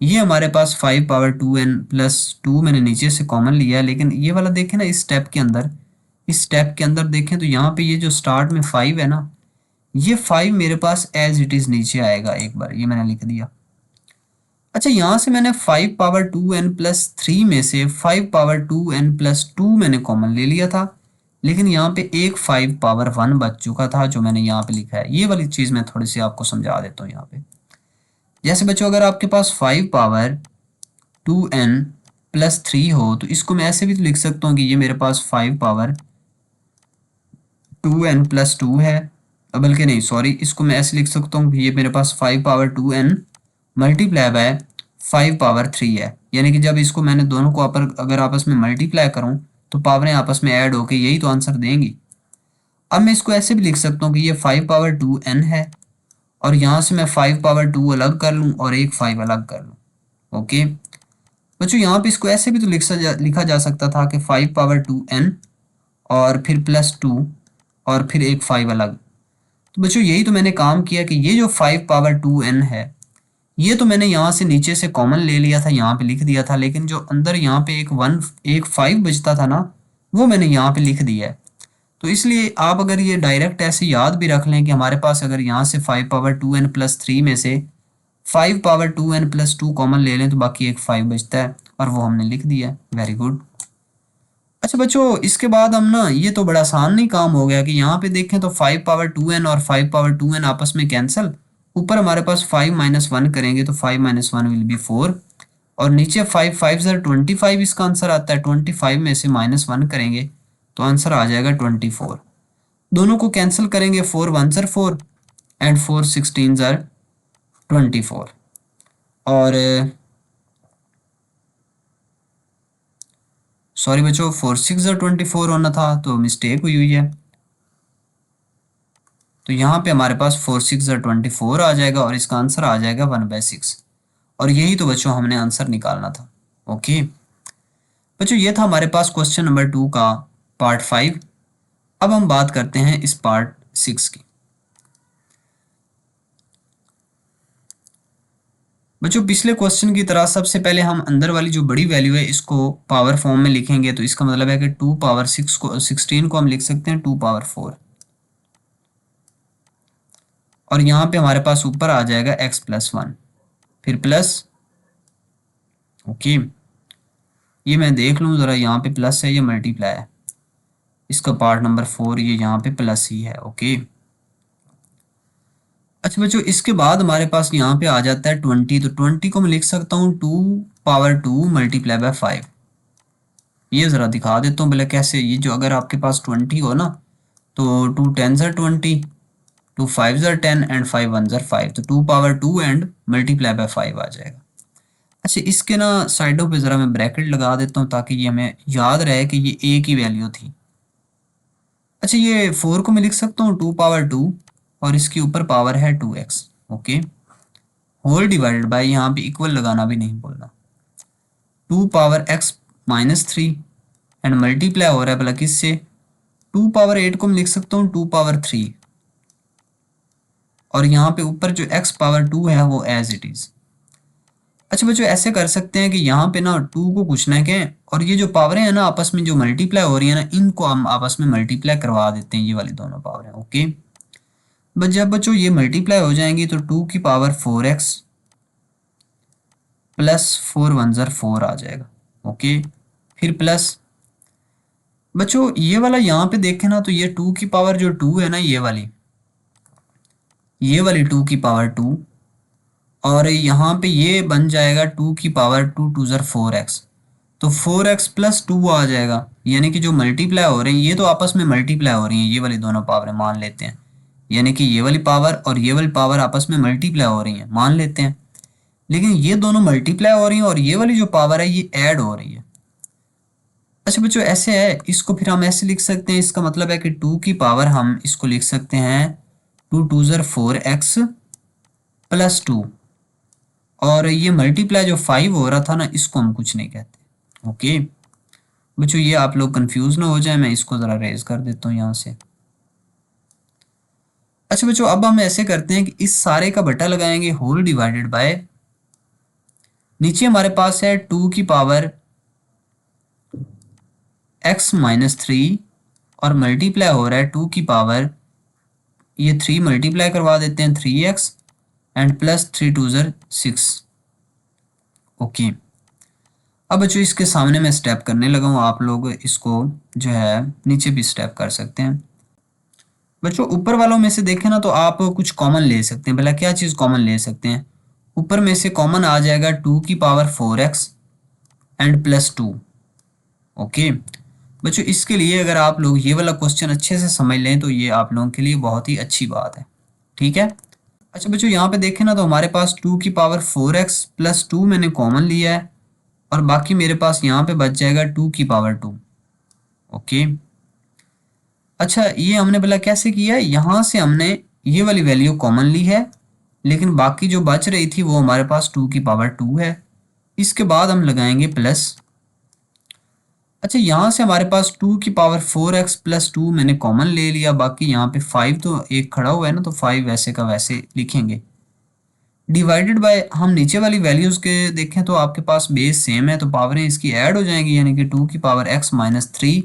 Speaker 1: ये हमारे पास 5 पावर 2n+2 मैंने नीचे से कॉमन लिया है, लेकिन ये वाला देखें ना इस स्टेप के अंदर, इस स्टेप के अंदर देखें तो यहाँ पे ये जो स्टार्ट में 5 है ना ये 5 मेरे पास एज इट इज़ नीचे आएगा, एक बार ये मैंने लिख दिया। अच्छा यहाँ से मैंने 5 पावर 2n+3 में से 5 पावर 2n+2 मैंने कॉमन ले लिया था, लेकिन यहाँ पे एक 5 पावर 1 बच चुका था जो मैंने यहाँ पे लिखा है। ये वाली चीज़ मैं थोड़ी सी आपको समझा देता हूँ यहाँ पे। जैसे बच्चों अगर आपके पास 5 पावर 2n+3 हो तो इसको मैं ऐसे भी तो लिख सकता हूँ कि ये मेरे पास 5 पावर 2n+2 है, बल्कि नहीं सॉरी, इसको मैं ऐसे लिख सकता हूँ कि ये मेरे पास 5 power 2n multiply by 5 power 3 है। यानी कि जब इसको मैंने दोनों को अगर आपस में मल्टीप्लाई करूँ तो पावरें आपस में ऐड होके यही तो आंसर देंगी। अब मैं इसको ऐसे भी लिख सकता हूँ कि ये 5 पावर 2n है और यहाँ से मैं 5 पावर 2 अलग कर लूँ और एक 5 अलग कर लूँ। ओके बच्चों, यहाँ पे इसको ऐसे भी तो लिखा जा सकता था कि 5 पावर 2n और फिर +2 और फिर एक 5 अलग। तो बच्चों यही तो मैंने काम किया कि ये जो 5 पावर 2n है ये तो मैंने यहाँ से नीचे से कॉमन ले लिया था, यहाँ पे लिख दिया था, लेकिन जो अंदर यहाँ पे एक 5 बचता था ना वो मैंने यहाँ पे लिख दिया है। तो इसलिए आप अगर ये डायरेक्ट ऐसे याद भी रख लें कि हमारे पास अगर यहाँ से 5 पावर 2n+3 में से 5 पावर 2n+2 कॉमन ले लें तो बाकी एक 5 बचता है और वो हमने लिख दिया। Very good. अच्छा बच्चों, इसके बाद हम ना, ये तो बड़ा आसान नहीं काम हो गया कि यहाँ पे देखें तो 5 पावर 2n और 5 पावर 2n आपस में कैंसिल, ऊपर हमारे पास 5 - 1 करेंगे तो 5 - 1 विल बी 4 और नीचे 5 5 * 25 इसका आंसर आता है। 25 में से -1 करेंगे तो आंसर आ जाएगा 24। दोनों को कैंसिल करेंगे, 4 1 * 4 एंड 4 16 * 24 और सॉरी बच्चों 4 6 * 24 होना था तो मिस्टेक हुई है। तो यहाँ पे हमारे पास 4 6 * 24 आ जाएगा और इसका आंसर आ जाएगा 1/6 और यही तो बच्चों हमने आंसर निकालना था। ओके बच्चों, ये था हमारे पास क्वेश्चन नंबर 2 का पार्ट 5। अब हम बात करते हैं इस पार्ट 6 की। बच्चों पिछले क्वेश्चन की तरह सबसे पहले हम अंदर वाली जो बड़ी वैल्यू है इसको पावर फॉर्म में लिखेंगे, तो इसका मतलब है कि 2 पावर 6 को 16 को हम लिख सकते हैं 2 पावर 4 और यहाँ पे हमारे पास ऊपर आ जाएगा x+1 फिर प्लस। ओके ये मैं देख लूँ ज़रा, यहाँ पे प्लस है, ये मल्टीप्लाई है, इसका पार्ट नंबर 4 ये यहाँ पे प्लस ही है। ओके अच्छा बच्चों, इसके बाद हमारे पास यहाँ पे आ जाता है 20, तो 20 को मैं लिख सकता हूँ 2 पावर 2 मल्टीप्लाई बाय 5। ये ज़रा दिखा देता हूँ भले कैसे। ये जो अगर आपके पास 20 हो ना तो 2 10 * 20, 2 5 * 10 एंड 5 1 * 5, तो 2 पावर 2 एंड मल्टीप्लाई बाय 5 आ जाएगा। अच्छा इसके ना साइडों पे ज़रा मैं ब्रैकेट लगा देता हूँ ताकि ये हमें याद रहे कि ये a की वैल्यू थी। अच्छा ये 4 को मैं लिख सकता हूँ 2 पावर 2 और इसके ऊपर पावर है 2x। Okay whole divided by, यहाँ पे इक्वल लगाना भी नहीं बोलना, 2 पावर x - 3 एंड मल्टीप्लाई हो रहा है भला किससे, 2 पावर 8 को मैं लिख सकता हूँ 2 पावर 3 और यहाँ पे ऊपर जो x पावर 2 है वो एज इट इज़। अच्छा बच्चों ऐसे कर सकते हैं कि यहाँ पे ना 2 को कुछ ना कहें और ये जो पावरें हैं ना आपस में जो मल्टीप्लाई हो रही है ना इनको हम आपस में मल्टीप्लाई करवा देते हैं, ये वाली दोनों पावरें। ओके बस जब बच्चों ये मल्टीप्लाई हो जाएंगी तो 2 की पावर 4x प्लस 4 1 * 4 आ जाएगा। ओके फिर प्लस बच्चों ये वाला यहाँ पे देखें ना तो ये 2 की पावर जो 2 है ना ये वाली 2 की पावर 2 और यहाँ पे ये बन जाएगा 2 की पावर 2 2 * 4x, तो 4x + 2 आ जाएगा। यानी कि जो मल्टीप्लाई हो रही हैं ये तो आपस में मल्टीप्लाई हो रही हैं, ये वाली दोनों पावरें मान लेते हैं, यानी कि ये वाली पावर और ये वाली पावर आपस में मल्टीप्लाई हो रही हैं मान लेते हैं, लेकिन ये दोनों मल्टीप्लाई हो रही हैं और ये वाली जो पावर है ये ऐड हो रही है। अच्छा बच्चों ऐसे है, इसको फिर हम ऐसे लिख सकते हैं, इसका मतलब है कि 2 की पावर हम इसको लिख सकते हैं 2 2 * 4x + 2 और ये मल्टीप्लाई जो 5 हो रहा था ना इसको हम कुछ नहीं कहते। ओके बच्चों ये आप लोग कंफ्यूज ना हो जाए, मैं इसको ज़रा रेज कर देता हूँ यहाँ से। अच्छा बच्चों अब हम ऐसे करते हैं कि इस सारे का बटा लगाएंगे होल डिवाइडेड बाय, नीचे हमारे पास है 2 की पावर x - 3 और मल्टीप्लाई हो रहा है 2 की पावर, ये 3 मल्टीप्लाई करवा देते हैं 3x एंड प्लस 3 2 * 6। ओके अब बच्चों इसके सामने मैं स्टेप करने लगा हूँ, आप लोग इसको जो है नीचे भी स्टेप कर सकते हैं। बच्चों ऊपर वालों में से देखें ना तो आप कुछ कॉमन ले सकते हैं, भला क्या चीज़ कॉमन ले सकते हैं, ऊपर में से कॉमन आ जाएगा 2 की power 4x and plus 2। Okay बच्चों इसके लिए अगर आप लोग ये वाला क्वेश्चन अच्छे से समझ लें तो ये आप लोगों के लिए बहुत ही अच्छी बात है। ठीक है। अच्छा बच्चों यहाँ पे देखें ना तो हमारे पास 2 की पावर 4x प्लस 2 मैंने कॉमन लिया है और बाकी मेरे पास यहाँ पे बच जाएगा 2 की पावर 2। ओके। अच्छा ये हमने भला कैसे किया है, यहाँ से हमने ये वाली वैल्यू कॉमन ली है लेकिन बाकी जो बच रही थी वो हमारे पास 2 की पावर 2 है। इसके बाद हम लगाएंगे प्लस। अच्छा यहाँ से हमारे पास 2 की पावर 4x प्लस 2 मैंने कॉमन ले लिया, बाकी यहाँ पे 5 तो एक खड़ा हुआ है ना तो 5 वैसे का वैसे लिखेंगे। डिवाइडेड बाय हम नीचे वाली वैल्यूज के देखें तो आपके पास बेस सेम है तो पावरें इसकी ऐड हो जाएंगी, यानी कि 2 की पावर x माइनस 3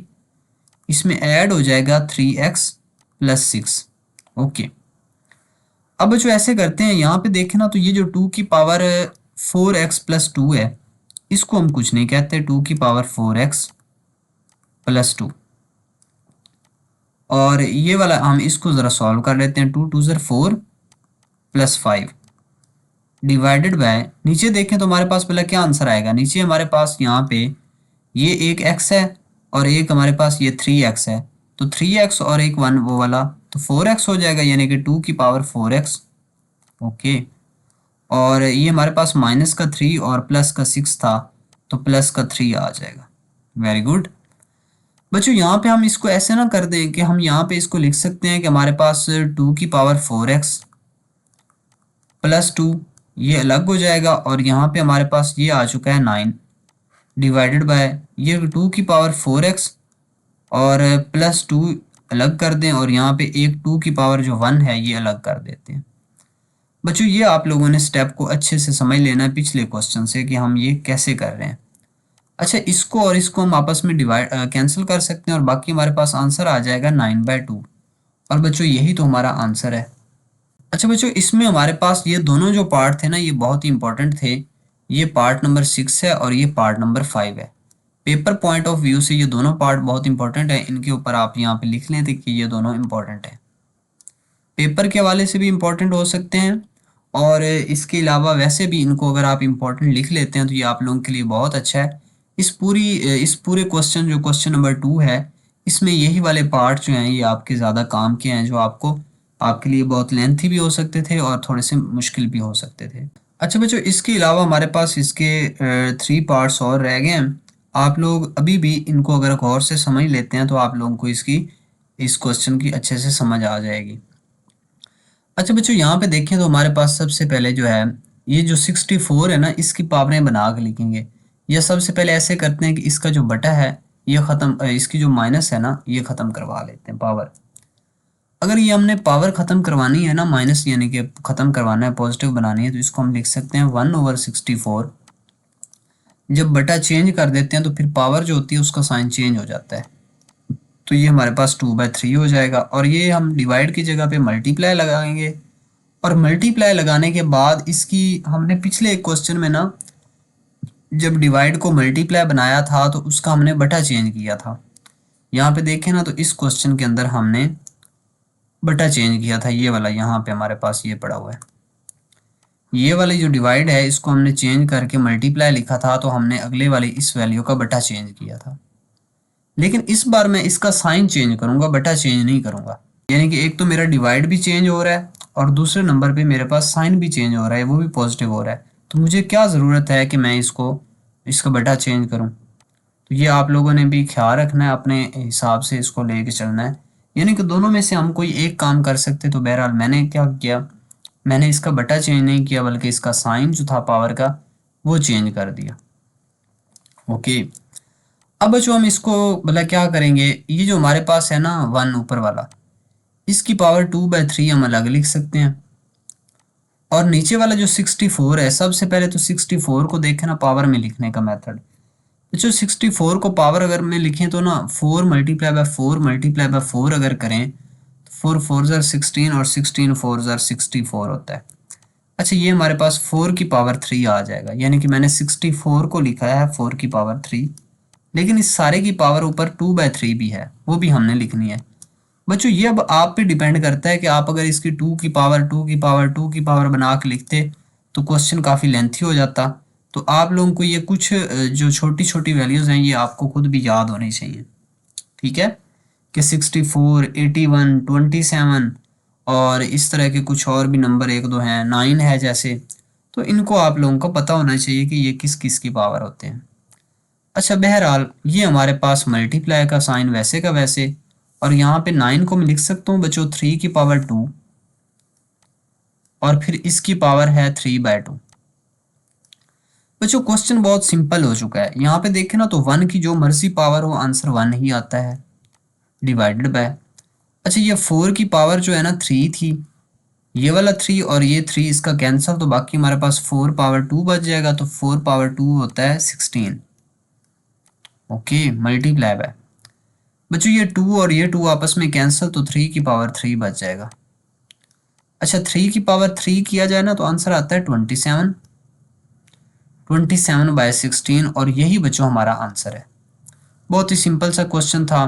Speaker 1: इसमें ऐड हो जाएगा 3x प्लस 6। ओके। अब जो ऐसे करते हैं यहाँ पे देखें ना तो ये जो 2 की पावर 4x प्लस 2 है इसको हम कुछ नहीं कहते, 2 की पावर 4x प्लस 2। और ये वाला हम इसको ज़रा सॉल्व कर लेते हैं, 2 2 ज़र 4 प्लस 5 डिवाइडेड बाय नीचे देखें तो हमारे पास पहले क्या आंसर आएगा, नीचे हमारे पास यहाँ पे ये एक x है और एक हमारे पास ये 3x है तो 3x और एक 1 वो वाला तो 4x हो जाएगा, यानी कि 2 की पावर 4x। ओके। और ये हमारे पास माइनस का 3 और प्लस का 6 था तो प्लस का 3 आ जाएगा। Very good. बच्चों यहाँ पे हम इसको ऐसे ना कर दें कि हम यहाँ पे इसको लिख सकते हैं कि हमारे पास 2 की पावर 4x प्लस 2 ये अलग हो जाएगा और यहाँ पे हमारे पास ये आ चुका है 9 डिवाइडेड बाय ये 2 की पावर 4x और प्लस 2 अलग कर दें और यहाँ पे एक 2 की पावर जो 1 है ये अलग कर देते हैं। बच्चों ये आप लोगों ने स्टेप को अच्छे से समझ लेना है पिछले क्वेश्चन से कि हम ये कैसे कर रहे हैं। अच्छा इसको और इसको हम आपस में डिवाइड कैंसिल कर सकते हैं और बाकी हमारे पास आंसर आ जाएगा 9/2। और बच्चों यही तो हमारा आंसर है। अच्छा बच्चों इसमें हमारे पास ये दोनों जो पार्ट थे ना ये बहुत ही इंपॉर्टेंट थे, ये पार्ट नंबर 6 है और ये पार्ट नंबर 5 है। पेपर पॉइंट ऑफ व्यू से ये दोनों पार्ट बहुत इंपॉर्टेंट है, इनके ऊपर आप यहाँ पे लिख लें थे कि ये दोनों इंपॉर्टेंट है, पेपर के हवाले से भी इम्पोर्टेंट हो सकते हैं और इसके अलावा वैसे भी इनको अगर आप इम्पोर्टेंट लिख लेते हैं तो ये आप लोगों के लिए बहुत अच्छा है। इस पूरे क्वेश्चन जो क्वेश्चन नंबर 2 है इसमें यही वाले पार्ट जो हैं ये आपके ज़्यादा काम के हैं, जो आपको आपके लिए बहुत लेंथी भी हो सकते थे और थोड़े से मुश्किल भी हो सकते थे। अच्छा बच्चों इसके अलावा हमारे पास इसके 3 पार्ट्स और रह गए हैं। आप लोग अभी भी इनको अगर गौर से समझ लेते हैं तो आप लोगों को इस क्वेश्चन की अच्छे से समझ आ जाएगी। अच्छा बच्चों यहाँ पे देखें तो हमारे पास सबसे पहले जो है ये जो 64 है ना इसकी पावरें बना के लिखेंगे, या सबसे पहले ऐसे करते हैं कि इसका जो बटा है ये ख़त्म, इसकी जो माइनस है ना ये ख़त्म करवा लेते हैं पावर। अगर ये हमने पावर ख़त्म करवानी है ना माइनस यानी कि ख़त्म करवाना है पॉजिटिव बनानी है तो इसको हम लिख सकते हैं 1/64। जब बटा चेंज कर देते हैं तो फिर पावर जो होती है उसका साइन चेंज हो जाता है तो ये हमारे पास 2/3 हो जाएगा और ये हम डिवाइड की जगह पे मल्टीप्लाई लगाएंगे और मल्टीप्लाई लगाने के बाद इसकी हमने पिछले एक क्वेश्चन में ना जब डिवाइड को मल्टीप्लाई बनाया था तो उसका हमने बटा चेंज किया था। यहाँ पे देखें ना तो इस क्वेश्चन के अंदर हमने बटा चेंज किया था, ये वाला यहाँ पे हमारे पास ये पड़ा हुआ है, ये वाली जो डिवाइड है इसको हमने चेंज करके मल्टीप्लाई लिखा था तो हमने अगले वाली इस वैल्यू का बटा चेंज किया था। लेकिन इस बार मैं इसका साइन चेंज करूंगा, बटा चेंज नहीं करूंगा, यानी कि एक तो मेरा डिवाइड भी चेंज हो रहा है और दूसरे नंबर पे मेरे पास साइन भी चेंज हो रहा है, वो भी पॉजिटिव हो रहा है, तो मुझे क्या ज़रूरत है कि मैं इसका बटा चेंज करूं। तो ये आप लोगों ने भी ख्याल रखना है, अपने हिसाब से इसको लेके चलना है, यानी कि दोनों में से हम कोई एक काम कर सकते। तो बहरहाल मैंने क्या किया, मैंने इसका बटा चेंज नहीं किया बल्कि इसका साइन जो था पावर का वो चेंज कर दिया। ओके। अब जो हम इसको भला क्या करेंगे, ये जो हमारे पास है ना 1 ऊपर वाला इसकी पावर 2/3 हम अलग लिख सकते हैं और नीचे वाला जो 64 है सबसे पहले तो 64 को देखें ना पावर में लिखने का मेथड। जो 64 को पावर अगर में लिखें तो ना 4 मल्टीप्लाई बाय 4 मल्टीप्लाई बाय 4 अगर करें तो 4 4 ज़र 16 और 16 4 ज़र 64 होता है। अच्छा ये हमारे पास 4 की पावर 3 आ जाएगा, यानी कि मैंने 64 को लिखा है 4 की पावर 3, लेकिन इस सारे की पावर ऊपर 2/3 भी है वो भी हमने लिखनी है। बच्चों ये अब आप पे डिपेंड करता है कि आप अगर इसकी 2 की पावर 2 की पावर 2 की पावर बना के लिखते तो क्वेश्चन काफ़ी लेंथी हो जाता। तो आप लोगों को ये कुछ जो छोटी छोटी वैल्यूज़ हैं ये आपको खुद भी याद होनी चाहिए। ठीक है, कि 64, 81, 27 और इस तरह के कुछ और भी नंबर एक दो हैं, 9 है जैसे। तो इनको आप लोगों को पता होना चाहिए कि ये किस किस की पावर होते हैं। अच्छा, बहरहाल ये हमारे पास मल्टीप्लाई का साइन वैसे का वैसे, और यहाँ पे 9 को मैं लिख सकता हूँ बच्चों 3 की पावर 2, और फिर इसकी पावर है 3/2। बच्चों क्वेश्चन बहुत सिंपल हो चुका है, यहाँ पे देखें ना तो 1 की जो मर्जी पावर हो आंसर 1 ही आता है, डिवाइडेड बाय। अच्छा, ये 4 की पावर जो है ना 3 थी, ये वाला 3 और ये 3 इसका कैंसिल, तो बाकी हमारे पास 4 पावर 2 बच जाएगा, तो 4 पावर 2 होता है 16। Okay, multiply by. बच्चों ये 2 और ये 2 आपस में कैंसिल, तो 3 की पावर 3 बच जाएगा। अच्छा, 3 की पावर 3 किया जाए ना तो आंसर आता है 27, 27/16, और यही बच्चों हमारा आंसर है। बहुत ही सिंपल सा क्वेश्चन था।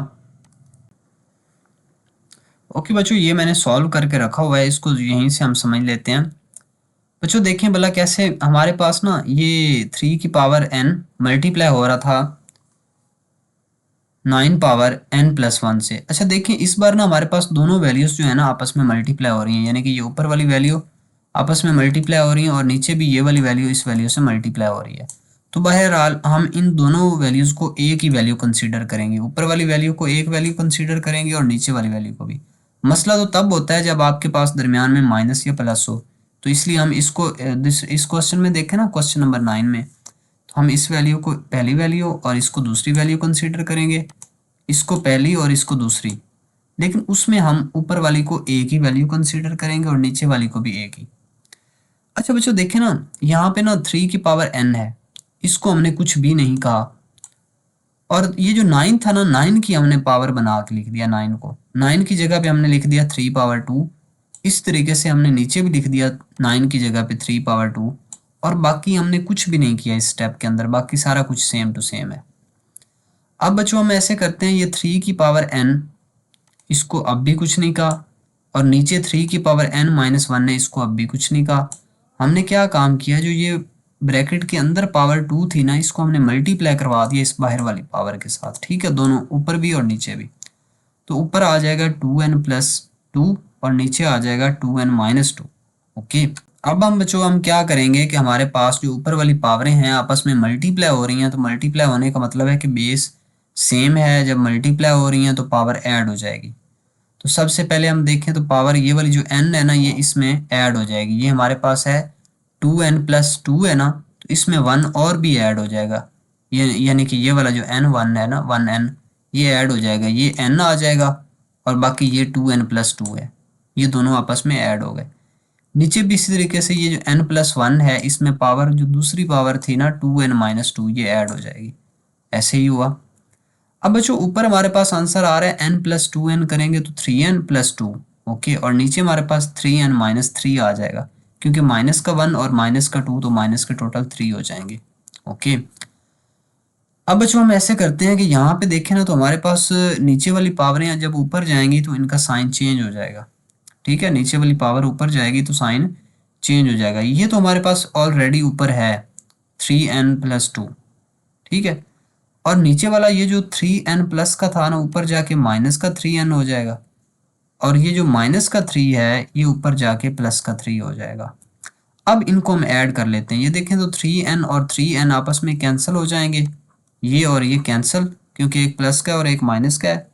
Speaker 1: ओके बच्चों, ये मैंने सॉल्व करके रखा हुआ है, इसको यहीं से हम समझ लेते हैं। बच्चों देखें भला कैसे हमारे पास ना ये 3 की पावर n मल्टीप्लाई हो रहा था 9 पावर n+1 से। अच्छा देखिए, इस बार ना हमारे पास दोनों वैल्यूज जो है ना आपस में मल्टीप्लाई हो रही हैं, यानी कि ये ऊपर वाली वैल्यू आपस में मल्टीप्लाई हो रही है और नीचे भी ये वाली वैल्यू इस वैल्यू से मल्टीप्लाई हो रही है। तो बहरहाल हम इन दोनों वैल्यूज को एक ही वैल्यू कंसीडर करेंगे, ऊपर वाली वैल्यू को एक वैल्यू कंसीडर करेंगे और नीचे वाली वैल्यू को भी। मसला तो तब होता है जब आपके पास दरमियान में माइनस या प्लस हो, तो इसलिए हम इसको इस क्वेश्चन में देखें ना, क्वेश्चन नंबर 9 में, तो हम इस वैल्यू को पहली वैल्यू और इसको दूसरी वैल्यू कंसीडर करेंगे, इसको पहली और इसको दूसरी, लेकिन उसमें हम ऊपर वाली को एक ही वैल्यू कंसीडर करेंगे और नीचे वाली को भी एक ही। अच्छा बच्चों देखें ना, यहाँ पे ना 3 की पावर n है, इसको हमने कुछ भी नहीं कहा, और ये जो 9 था ना, 9 की हमने पावर बना के लिख दिया, 9 को 9 की जगह पे हमने लिख दिया 3 पावर 2। इस तरीके से हमने नीचे भी लिख दिया 9 की जगह पे 3 पावर 2, और बाकी हमने कुछ भी नहीं किया इस स्टेप के अंदर, बाकी सारा कुछ सेम टू सेम है। अब बच्चों हम ऐसे करते हैं, ये 3 की पावर n, इसको अब भी कुछ नहीं कहा, और नीचे 3 की पावर n-1 है, इसको अब भी कुछ नहीं कहा। हमने क्या काम किया, जो ये ब्रैकेट के अंदर पावर 2 थी ना, इसको हमने मल्टीप्लाई करवा दिया इस बाहर वाली पावर के साथ, ठीक है, दोनों ऊपर भी और नीचे भी। तो ऊपर आ जाएगा 2n+2 और नीचे आ जाएगा 2n-2। ओके, अब हम बच्चों हम क्या करेंगे कि हमारे पास जो ऊपर वाली पावरें हैं आपस में मल्टीप्लाई हो रही हैं, तो मल्टीप्लाई होने का मतलब है कि बेस सेम है, जब मल्टीप्लाई हो रही हैं तो पावर ऐड हो जाएगी। तो सबसे पहले हम देखें तो पावर ये वाली जो n है ना, ये इसमें ऐड हो जाएगी, ये हमारे पास है 2n+2 है ना, तो इसमें 1 और भी ऐड हो जाएगा, ये यानी कि ये वाला जो n1 है ना, 1n, ये ऐड हो जाएगा, ये n आ जाएगा, और बाकी ये 2n+2 है, ये दोनों आपस में ऐड हो गए। नीचे भी इसी तरीके से ये जो n+1 है, इसमें पावर जो दूसरी पावर थी ना 2n-2, ये ऐड हो जाएगी, ऐसे ही हुआ। अब बच्चों ऊपर हमारे पास आंसर आ रहा है n+2n करेंगे तो 3n+2। ओके, और नीचे हमारे पास 3n-3 आ जाएगा, क्योंकि माइनस का 1 और माइनस का 2, तो माइनस के टोटल 3 हो जाएंगे। ओके, अब बच्चों हम ऐसे करते हैं कि यहाँ पे देखें ना तो हमारे पास नीचे वाली पावरें जब ऊपर जाएंगी तो इनका साइन चेंज हो जाएगा, ठीक है, नीचे वाली पावर ऊपर जाएगी तो साइन चेंज हो जाएगा। ये तो हमारे पास ऑलरेडी ऊपर है 3n+2, ठीक है, और नीचे वाला ये जो 3n प्लस का था ना, ऊपर जाके माइनस का 3n हो जाएगा, और ये जो माइनस का 3 है ये ऊपर जाके प्लस का 3 हो जाएगा। अब इनको हम ऐड कर लेते हैं, ये देखें तो 3n और 3n आपस में कैंसिल हो जाएंगे, ये और ये कैंसिल, क्योंकि एक प्लस का और एक माइनस का है,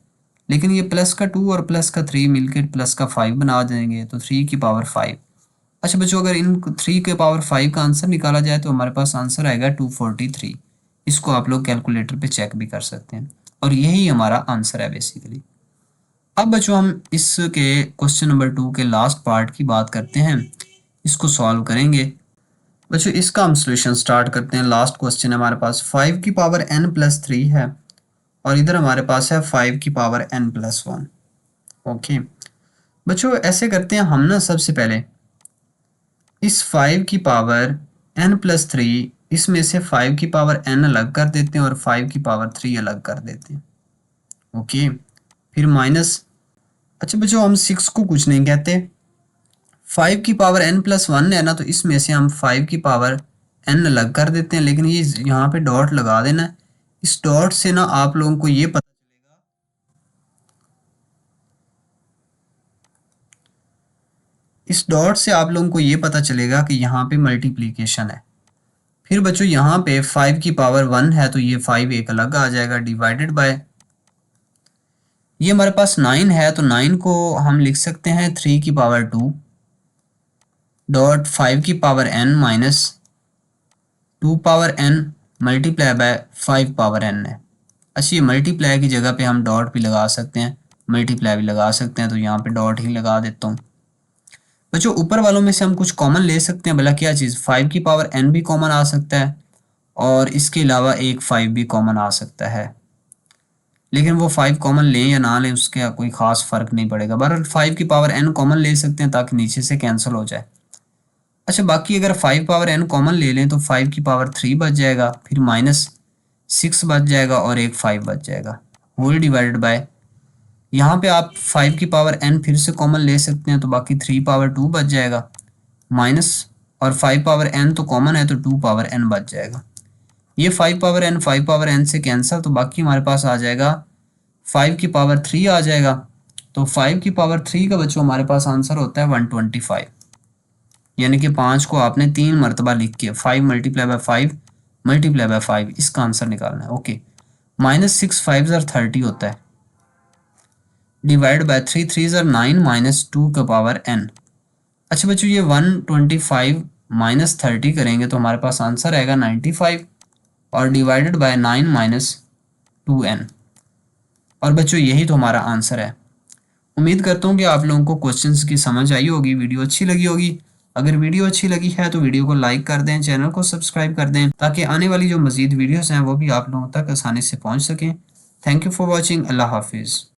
Speaker 1: लेकिन ये प्लस का 2 और प्लस का 3 मिलकर प्लस का 5 बना देंगे, तो 3 की पावर 5। अच्छा बच्चों, अगर इन 3 के पावर 5 का आंसर निकाला जाए तो हमारे पास आंसर आएगा 243। इसको आप लोग कैलकुलेटर पे चेक भी कर सकते हैं, और यही हमारा आंसर है बेसिकली। अब बच्चों हम इसके क्वेश्चन नंबर 2 के लास्ट पार्ट की बात करते हैं, इसको सॉल्व करेंगे। बच्चों इसका हम सोल्यूशन स्टार्ट करते हैं। लास्ट क्वेश्चन है हमारे पास 5 की पावर n+3 है, और इधर हमारे पास है 5 की पावर n+1। ओके बच्चों, ऐसे करते हैं हम ना, सबसे पहले इस 5 की पावर n+3, इसमें से 5 की पावर n अलग कर देते हैं और 5 की पावर 3 अलग कर देते हैं। ओके, फिर माइनस, अच्छा बच्चों हम 6 को कुछ नहीं कहते, 5 की पावर n+1 है ना, तो इसमें से हम 5 की पावर n अलग कर देते हैं, लेकिन ये यहाँ पे डॉट लगा देना है। इस डॉट से ना आप लोगों को ये पता चलेगा इस डॉट से आप लोगों को ये पता चलेगा कि यहाँ पे मल्टीप्लिकेशन है। फिर बच्चों यहाँ पे 5 की पावर 1 है तो ये 5 एक अलग आ जाएगा, डिवाइडेड बाय ये हमारे पास 9 है तो 9 को हम लिख सकते हैं 3 की पावर 2 डॉट 5 की power n minus 2 power n multiply by 5 power n है। अच्छा, ये मल्टीप्लाई की जगह पे हम डॉट भी लगा सकते हैं, मल्टीप्लाई भी लगा सकते हैं, तो यहाँ पे डॉट ही लगा देता हूँ। बच्चों ऊपर वालों में से हम कुछ कॉमन ले सकते हैं, भला क्या चीज़, 5 की पावर n भी कॉमन आ सकता है और इसके अलावा एक 5 भी कॉमन आ सकता है, लेकिन वो 5 कॉमन लें या ना लें उसके कोई ख़ास फ़र्क नहीं पड़ेगा। बहरहाल 5 की पावर n कॉमन ले सकते हैं ताकि नीचे से कैंसिल हो जाए। अच्छा, बाकी अगर 5 पावर n कॉमन ले लें तो 5 की पावर 3 बच जाएगा, फिर माइनस 6 बच जाएगा और एक 5 बच जाएगा, होल डिवाइडेड बाय यहाँ पे आप 5 की पावर n फिर से कॉमन ले सकते हैं तो बाकी 3 पावर 2 बच जाएगा, माइनस और 5 पावर n तो कॉमन है तो 2 पावर n बच जाएगा। ये 5 पावर n से कैंसिल, तो बाकी हमारे पास आ जाएगा 5 की पावर 3 आ जाएगा। तो 5 की पावर 3 का बच्चों हमारे पास आंसर होता है 125, यानी कि 5 को आपने 3 मरतबा लिख के 5 मल्टीप्लाई बाय 5 मल्टीप्लाई बाय 5 इसका आंसर निकालना है। ओके, माइनस 6 5 30 होता है, डिवाइड बाय 3 3 9 माइनस 2 का पावर n। अच्छा बच्चों, ये 125 माइनस 30 करेंगे तो हमारे पास आंसर आएगा 95 और डिवाइडेड बाय 9 माइनस 2n। और बच्चों यही तो हमारा आंसर है। उम्मीद करता हूँ कि आप लोगों को क्वेश्चंस की समझ आई होगी, वीडियो अच्छी लगी होगी। अगर वीडियो अच्छी लगी है तो वीडियो को लाइक कर दें, चैनल को सब्सक्राइब कर दें ताकि आने वाली जो मज़ीद वीडियोस हैं वो भी आप लोगों तक आसानी से पहुँच सकें। Thank you for watching. अल्लाह हाफिज़।